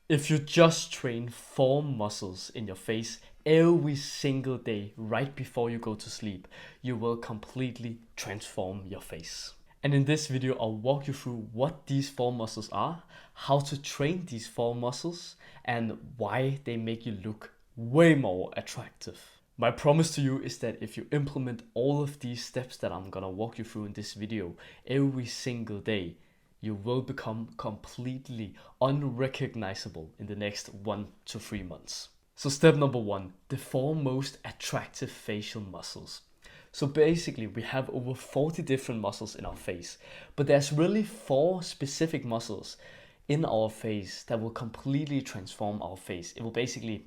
If you just train 4 muscles in your face every single day right before you go to sleep, you will completely transform your face. And in this video, I'll walk you through what these 4 muscles are, how to train these 4 muscles, and why they make you look way more attractive. My promise to you is that if you implement all of these steps that I'm gonna walk you through in this video every single day, you will become completely unrecognizable in the next 1 to 3 months. So step number 1, the 4 most attractive facial muscles. So basically we have over 40 different muscles in our face, but there's really 4 specific muscles in our face that will completely transform our face. It will basically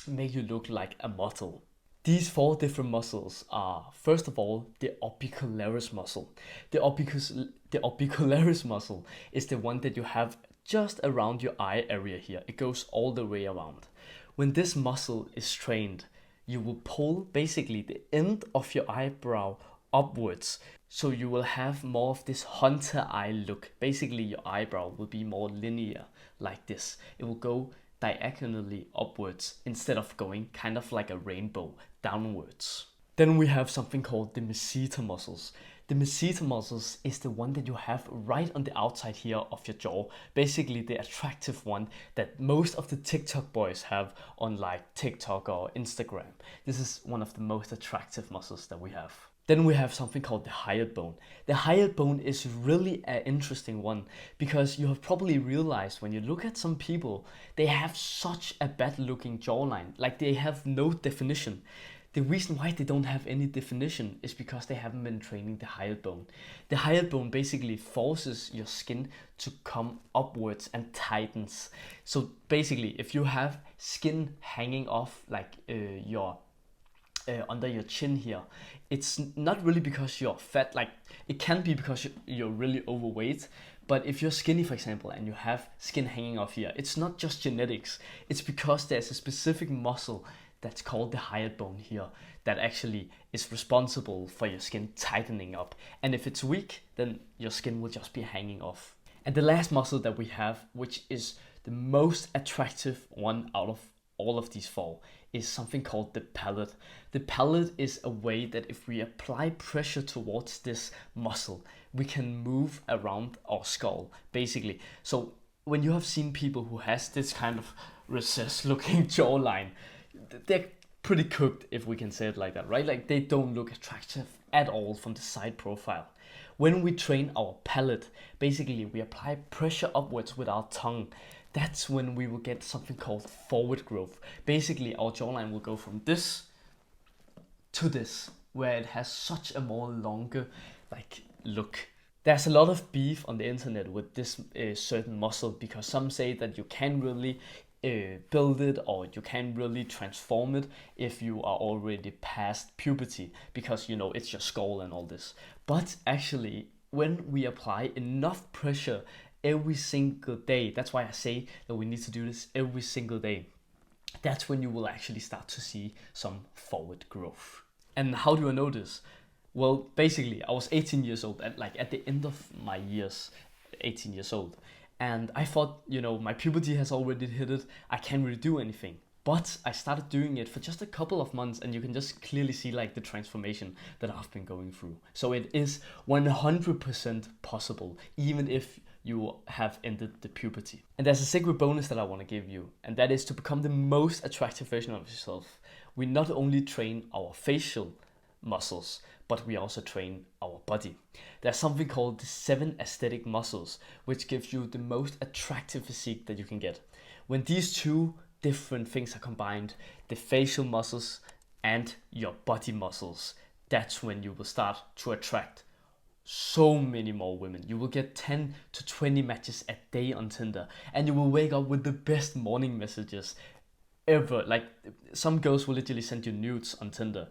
make you look like a model. These 4 different muscles are, first of all, the orbicularis muscle. The orbicularis muscle is the one that you have just around your eye area here. It goes all the way around. When this muscle is trained, you will pull basically the end of your eyebrow upwards. So you will have more of this hunter eye look. Basically your eyebrow will be more linear like this. It will go diagonally upwards instead of going kind of like a rainbow downwards. Then we have something called the Meseta muscles. The Meseta muscles is the one that you have right on the outside here of your jaw. Basically the attractive one that most of the TikTok boys have on like TikTok or Instagram. This is one of the most attractive muscles that we have. Then we have something called the hyoid bone. The hyoid bone is really an interesting one because you have probably realized when you look at some people, they have such a bad looking jawline, like they have no definition. The reason why they don't have any definition is because they haven't been training the hyoid bone. The hyoid bone basically forces your skin to come upwards and tightens. So basically, if you have skin hanging off like your under your chin here, it's not really because you're fat. Like it can be because you're really overweight, but if you're skinny, for example, and you have skin hanging off here, it's not just genetics. It's because there's a specific muscle that's called the hyoid bone here that actually is responsible for your skin tightening up. And if it's weak, then your skin will just be hanging off. And the last muscle that we have, which is the most attractive one out of all of these 4, is something called the palate. The palate is a way that if we apply pressure towards this muscle, we can move around our skull, basically. So when you have seen people who has this kind of recessed looking jawline, they're pretty cooked, if we can say it like that, right? Like they don't look attractive at all from the side profile. When we train our palate, basically we apply pressure upwards with our tongue. That's when we will get something called forward growth. Basically our jawline will go from this to this, where it has such a more longer like look. There's a lot of beef on the internet with this certain muscle because some say that you can't really build it or you can't really transform it if you are already past puberty because you know it's your skull and all this. But actually when we apply enough pressure every single day, that's why I say that we need to do this every single day, that's when you will actually start to see some forward growth. And how do I know this? Well, basically I was 18 years old at the end of my years, 18 years old. And I thought, you know, my puberty has already hit it. I can't really do anything. But I started doing it for just a couple of months and you can just clearly see like the transformation that I've been going through. So it is 100% possible, even if you have ended the puberty. And there's a secret bonus that I want to give you, and that is to become the most attractive version of yourself. We not only train our facial muscles, but we also train our body. There's something called the 7 aesthetic muscles, which gives you the most attractive physique that you can get. When these 2 different things are combined, the facial muscles and your body muscles, that's when you will start to attract so many more women. You will get 10 to 20 matches a day on Tinder, and you will wake up with the best morning messages ever. Like some girls will literally send you nudes on Tinder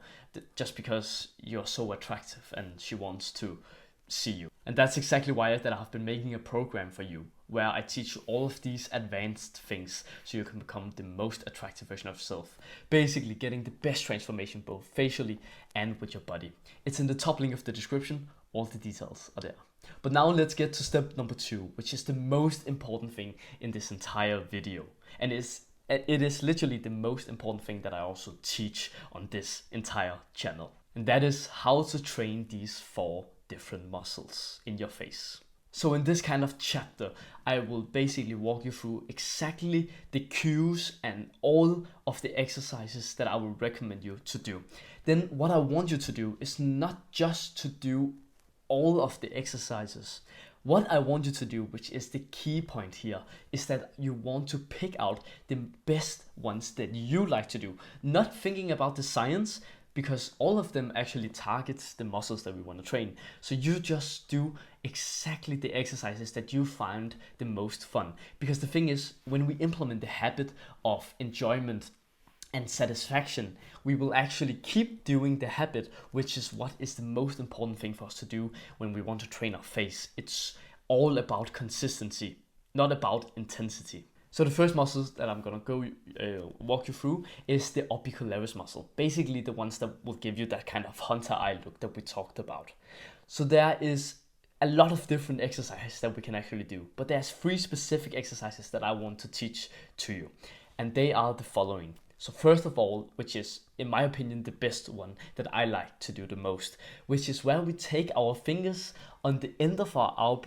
just because you're so attractive and she wants to see you. And that's exactly why that I've been making a program for you where I teach you all of these advanced things so you can become the most attractive version of yourself. Basically getting the best transformation both facially and with your body. It's in the top link of the description. All the details are there. But now let's get to step number 2, which is the most important thing in this entire video. And it is literally the most important thing that I also teach on this entire channel. And that is how to train these 4 different muscles in your face. So in this kind of chapter, I will basically walk you through exactly the cues and all of the exercises that I will recommend you to do. Then what I want you to do is not just to do all of the exercises. What I want you to do, which is the key point here, is that you want to pick out the best ones that you like to do. Not thinking about the science, because all of them actually targets the muscles that we want to train. So you just do exactly the exercises that you find the most fun. Because the thing is, when we implement the habit of enjoyment and satisfaction, we will actually keep doing the habit, which is what is the most important thing for us to do when we want to train our face. It's all about consistency, not about intensity. So the first muscles that I'm gonna walk you through is the orbicularis muscle. Basically the ones that will give you that kind of hunter eye look that we talked about. So there is a lot of different exercises that we can actually do, but there's 3 specific exercises that I want to teach to you. And they are the following. So first of all, which is in my opinion the best one that I like to do the most, which is where we take our fingers on the end of our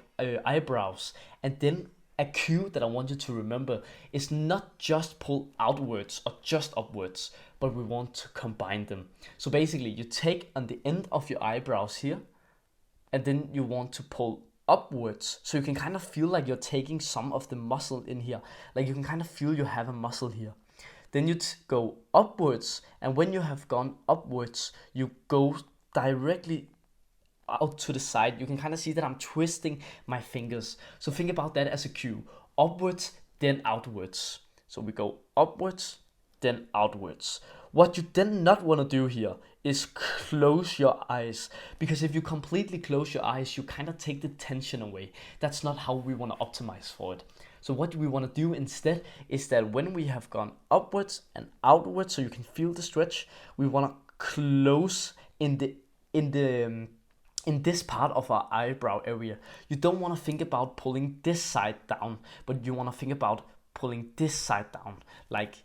eyebrows, and then a cue that I want you to remember is not just pull outwards or just upwards, but we want to combine them. So basically you take on the end of your eyebrows here, and then you want to pull upwards, so you can kind of feel like you're taking some of the muscle in here, like you can kind of feel you have a muscle here. Then you go upwards, and when you have gone upwards, you go directly out to the side. You can kind of see that I'm twisting my fingers. So think about that as a cue. Upwards, then outwards. So we go upwards, then outwards. What you then not want to do here is close your eyes, because if you completely close your eyes, you kind of take the tension away. That's not how we want to optimize for it. So what we want to do instead is that when we have gone upwards and outwards, so you can feel the stretch, we want to close in this part of our eyebrow area. You don't want to think about pulling this side down, but you want to think about pulling this side down. Like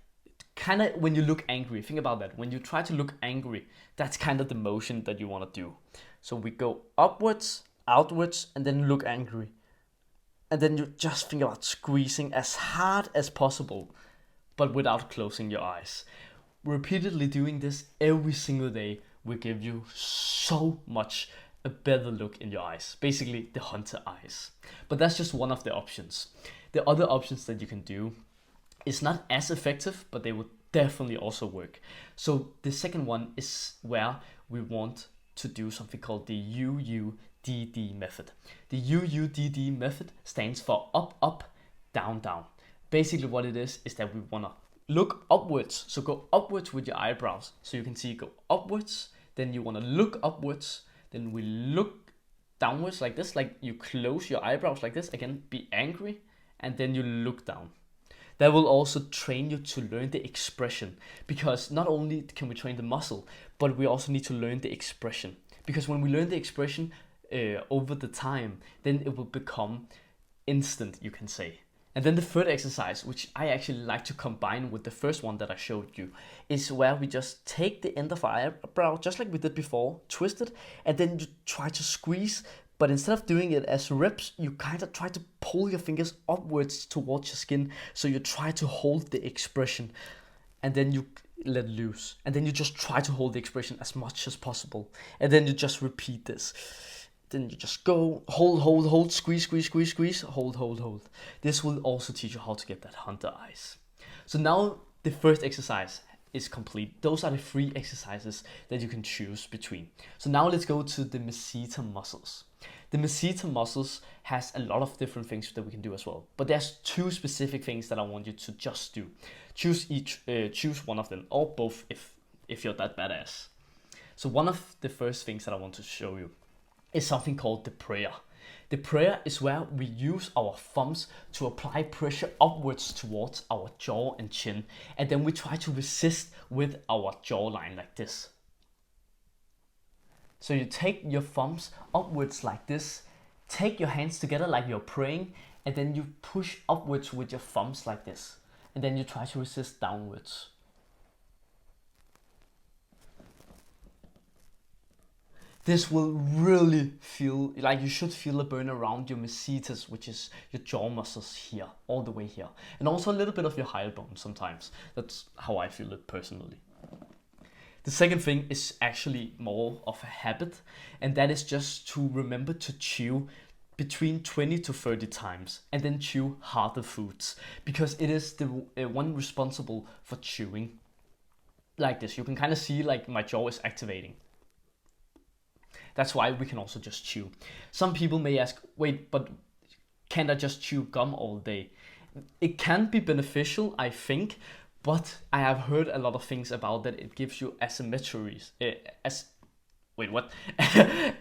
kind of when you look angry, think about that. When you try to look angry, that's kind of the motion that you want to do. So we go upwards, outwards, and then look angry. And then you just think about squeezing as hard as possible, but without closing your eyes. Repeatedly doing this every single day will give you so much a better look in your eyes, basically the hunter eyes. But that's just one of the options. The other options that you can do is not as effective, but they will definitely also work. So the second one is where we want to do something called the UUDD method. The UUDD method stands for up, up, down, down. Basically what it is that we want to look upwards. So go upwards with your eyebrows. So you can see go upwards, then you want to look upwards, then we look downwards like this, like you close your eyebrows like this, again, be angry, and then you look down. That will also train you to learn the expression, because not only can we train the muscle, but we also need to learn the expression. Because when we learn the expression over the time, then it will become instant, you can say. And then the third exercise, which I actually like to combine with the first one that I showed you, is where we just take the end of our eyebrow, just like we did before, twist it, and then you try to squeeze. But instead of doing it as reps, you kind of try to pull your fingers upwards towards your skin. So you try to hold the expression, and then you let loose. And then you just try to hold the expression as much as possible. And then you just repeat this. Then you just go, hold, squeeze, hold. This will also teach you how to get that hunter eyes. So now the first exercise is complete. Those are the 3 exercises that you can choose between. So now let's go to the Meseta muscles. The Meseta muscles has a lot of different things that we can do as well. But there's 2 specific things that I want you to just do. Choose one of them, or both if you're that badass. So one of the first things that I want to show you is something called the prayer. The prayer is where we use our thumbs to apply pressure upwards towards our jaw and chin, and then we try to resist with our jawline like this. So you take your thumbs upwards like this, take your hands together like you're praying, and then you push upwards with your thumbs like this. and then you try to resist downwards. This will really feel like you should feel a burn around your mesetas, which is your jaw muscles here, all the way here. And also a little bit of your hyoid bone sometimes. That's how I feel it personally. The second thing is actually more of a habit, and that is just to remember to chew between 20 to 30 times and then chew harder foods, because it is the one responsible for chewing. Like this, you can kind of see like my jaw is activating. That's why we can also just chew. Some people may ask, wait, but can't I just chew gum all day? It can be beneficial, I think, but I have heard a lot of things about that it gives you asymmetries.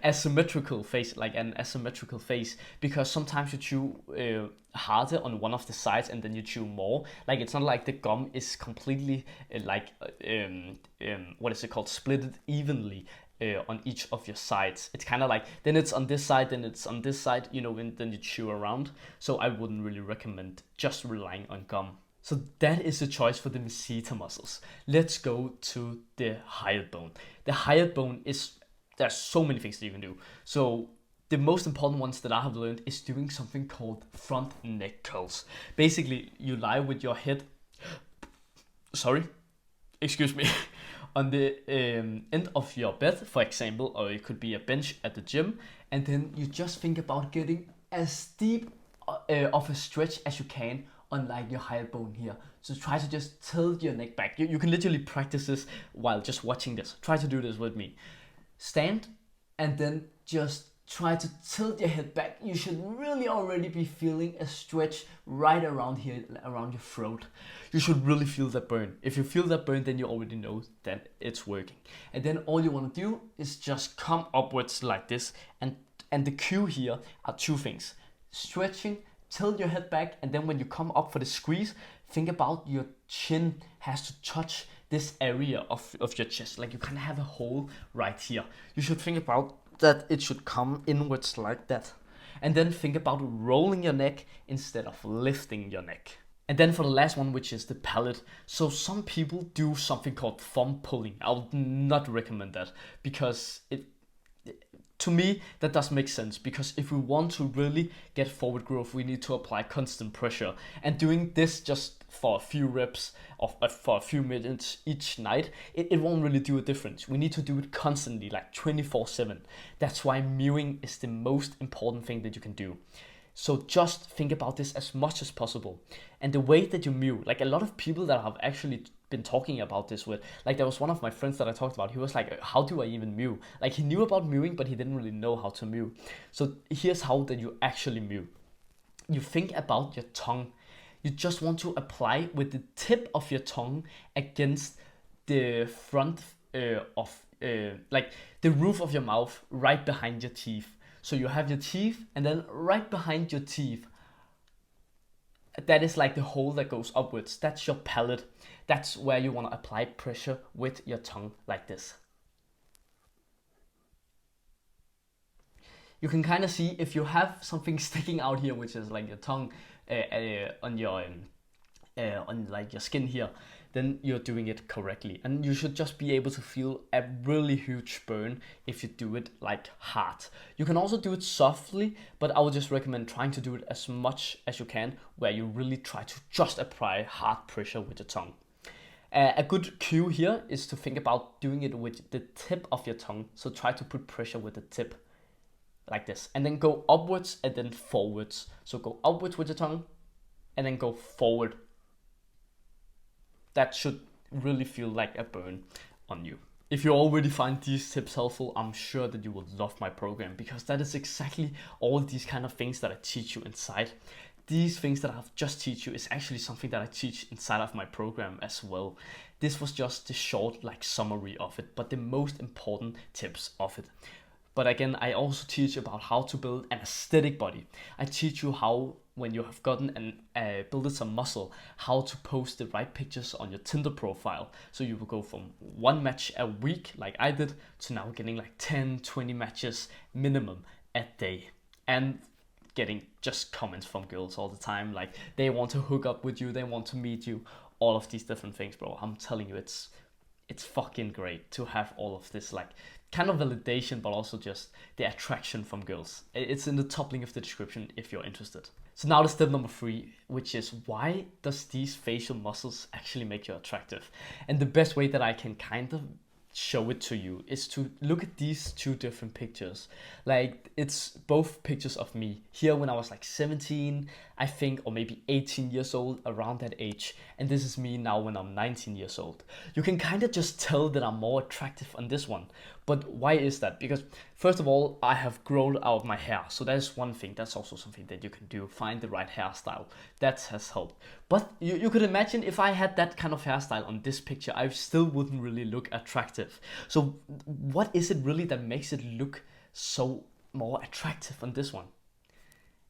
Asymmetrical face, like an asymmetrical face, because sometimes you chew harder on one of the sides and then you chew more. Like it's not like the gum is completely what is it called, split evenly on each of your sides. It's kind of like then it's on this side, then it's on this side, you know, and then you chew around. So I wouldn't really recommend just relying on gum. So that is the choice for the Meseta muscles. Let's go to the hyoid bone. The hyoid bone is, there's so many things that you can do. So the most important ones that I have learned is doing something called front neck curls. Basically, you lie with your head, on the end of your bed, for example, or it could be a bench at the gym, and then you just think about getting as deep of a stretch as you can on like your hyoid bone here. So try to just tilt your neck back. You can literally practice this while just watching this. Try to do this with me. Stand and then just try to tilt your head back. You should really already be feeling a stretch right around here, around your throat. You should really feel that burn. If you feel that burn, then you already know that it's working. And then all you want to do is just come upwards like this. And the cue here are two things. Stretching, tilt your head back, and then when you come up for the squeeze, think about your chin has to touch this area of your chest. Like you kind of have a hole right here. You should think about that it should come inwards like that. And then think about rolling your neck instead of lifting your neck. And then for the last one, which is the palate. So some people do something called thumb pulling. I would not recommend that, because to me, that does make sense, because if we want to really get forward growth, we need to apply constant pressure. And doing this just for a few reps for a few minutes each night, it won't really do a difference. We need to do it constantly, like 24/7. That's why mewing is the most important thing that you can do. So just think about this as much as possible. And the way that you mew, like a lot of people that have actually been talking about this with, like there was one of my friends that I talked about, he was like, how do I even mew? Like he knew about mewing, but he didn't really know how to mew. So here's how that you actually mew. You think about your tongue. You just want to apply with the tip of your tongue against the front like the roof of your mouth, right behind your teeth. So you have your teeth, and then right behind your teeth, that is like the hole that goes upwards. That's your palate. That's where you want to apply pressure with your tongue like this. You can kind of see if you have something sticking out here, which is like your tongue on your on like your skin here, then you're doing it correctly. And you should just be able to feel a really huge burn if you do it like hard. You can also do it softly, but I would just recommend trying to do it as much as you can, where you really try to just apply hard pressure with your tongue. A good cue here is to think about doing it with the tip of your tongue. So try to put pressure with the tip like this, and then go upwards and then forwards. So go upwards with your tongue and then go forward. That should really feel like a burn on you. If you already find these tips helpful, I'm sure that you will love my program, because that is exactly all these kind of things that I teach you inside. These things that I've just teach you is actually something that I teach inside of my program as well. This was just the short like summary of it, but the most important tips of it. But again, I also teach about how to build an aesthetic body. I teach you how, when you have gotten and built some muscle, how to post the right pictures on your Tinder profile. So you will go from 1 match a week, like I did, to now getting like 10, 20 matches minimum a day. And getting just comments from girls all the time. Like, they want to hook up with you, they want to meet you, all of these different things, bro. I'm telling you, it's fucking great to have all of this, like, kind of validation, but also just the attraction from girls. It's in the top link of the description if you're interested. So now the step number 3, which is, why does these facial muscles actually make you attractive? And the best way that I can kind of show it to you is to look at these 2 different pictures. Like, it's both pictures of me here when I was like 17, I think, or maybe 18 years old, around that age, and this is me now when I'm 19 years old. You can kind of just tell that I'm more attractive on this one. But why is that? Because first of all, I have grown out my hair, so that is one thing. That's also something that you can do, find the right hairstyle. That has helped. But you could imagine if I had that kind of hairstyle on this picture, I still wouldn't really look attractive. So what is it really that makes it look so more attractive on this one?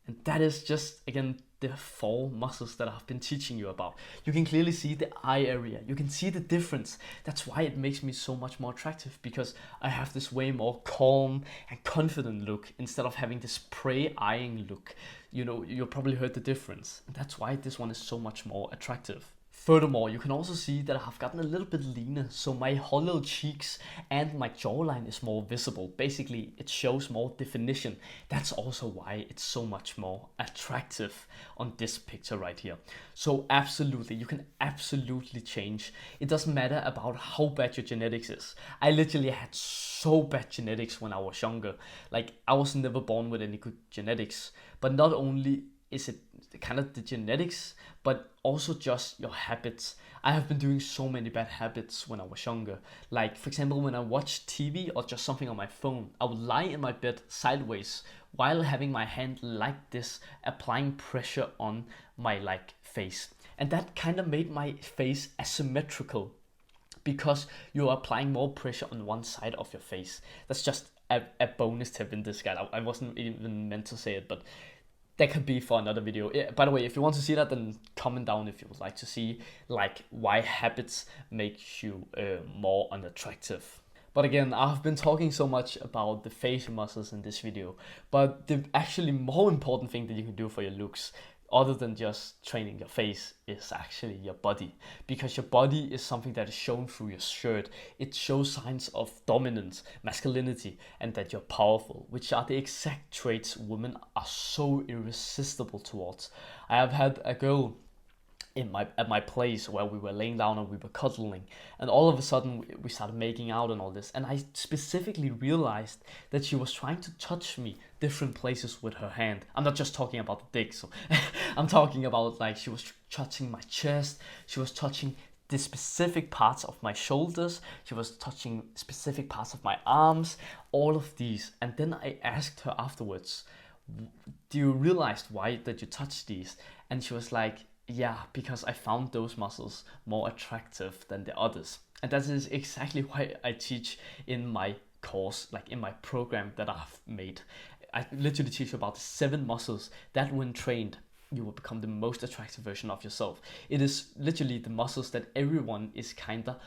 And that is just, again, the 4 muscles that I've been teaching you about. You can clearly see the eye area. You can see the difference. That's why it makes me so much more attractive, because I have this way more calm and confident look instead of having this prey-eyeing look. You know, you probably heard the difference. And that's why this one is so much more attractive. Furthermore, you can also see that I've gotten a little bit leaner, so my hollow cheeks and my jawline is more visible. Basically, it shows more definition. That's also why it's so much more attractive on this picture right here. So absolutely, you can absolutely change. It doesn't matter about how bad your genetics is. I literally had so bad genetics when I was younger. Like, I was never born with any good genetics. But not only is it kind of the genetics, but also just your habits. I have been doing so many bad habits when I was younger. Like, for example, when I watch TV or just something on my phone, I would lie in my bed sideways while having my hand like this, applying pressure on my face. And that kind of made my face asymmetrical, because you're applying more pressure on one side of your face. That's just a bonus tip in this guide. I wasn't even meant to say it, but that could be for another video. By the way, if you want to see that, then comment down if you would like to see, like, why habits make you more unattractive. But again, I've been talking so much about the facial muscles in this video, but the actually more important thing that you can do for your looks, other than just training your face, is actually your body. Because your body is something that is shown through your shirt. It shows signs of dominance, masculinity, and that you're powerful, which are the exact traits women are so irresistible towards. I have had a girl at my place where we were laying down and we were cuddling, and all of a sudden we started making out and all this, and I specifically realized that she was trying to touch me different places with her hand. I'm not just talking about the dick, so I'm talking about, like, she was touching my chest, she was touching the specific parts of my shoulders, she was touching specific parts of my arms, all of these. And then I asked her afterwards, do you realize why that you touched these? And she was like, yeah, because I found those muscles more attractive than the others. And that is exactly why I teach in my course, like in my program that I've made. I literally teach you about the 7 muscles that when trained, you will become the most attractive version of yourself. It is literally the muscles that everyone is kinda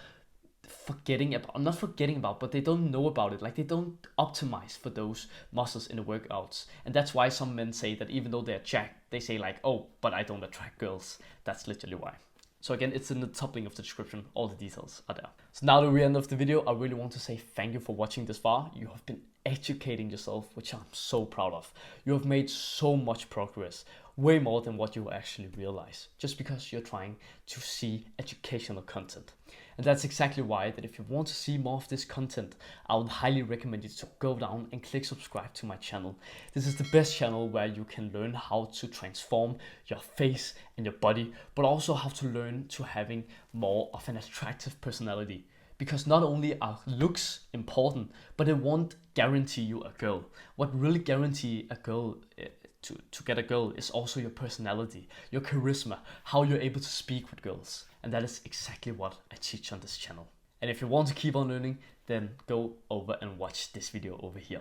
forgetting about. I'm not forgetting about, but they don't know about it. Like, they don't optimize for those muscles in the workouts. And that's why some men say that even though they're jacked, they say like, oh, but I don't attract girls. That's literally why. So again, it's in the top link of the description. All the details are there. So now that we're end of the video, I really want to say thank you for watching this far. You have been educating yourself, which I'm so proud of. You have made so much progress, way more than what you actually realize, just because you're trying to see educational content. And that's exactly why that if you want to see more of this content, I would highly recommend you to go down and click subscribe to my channel. This is the best channel where you can learn how to transform your face and your body, but also how to learn to having more of an attractive personality. Because not only are looks important, but it won't guarantee you a girl. What really guarantee a girl to get a girl is also your personality, your charisma, how you're able to speak with girls. And that is exactly what I teach on this channel. And if you want to keep on learning, then go over and watch this video over here.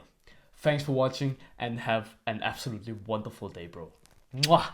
Thanks for watching and have an absolutely wonderful day, bro. Mwah!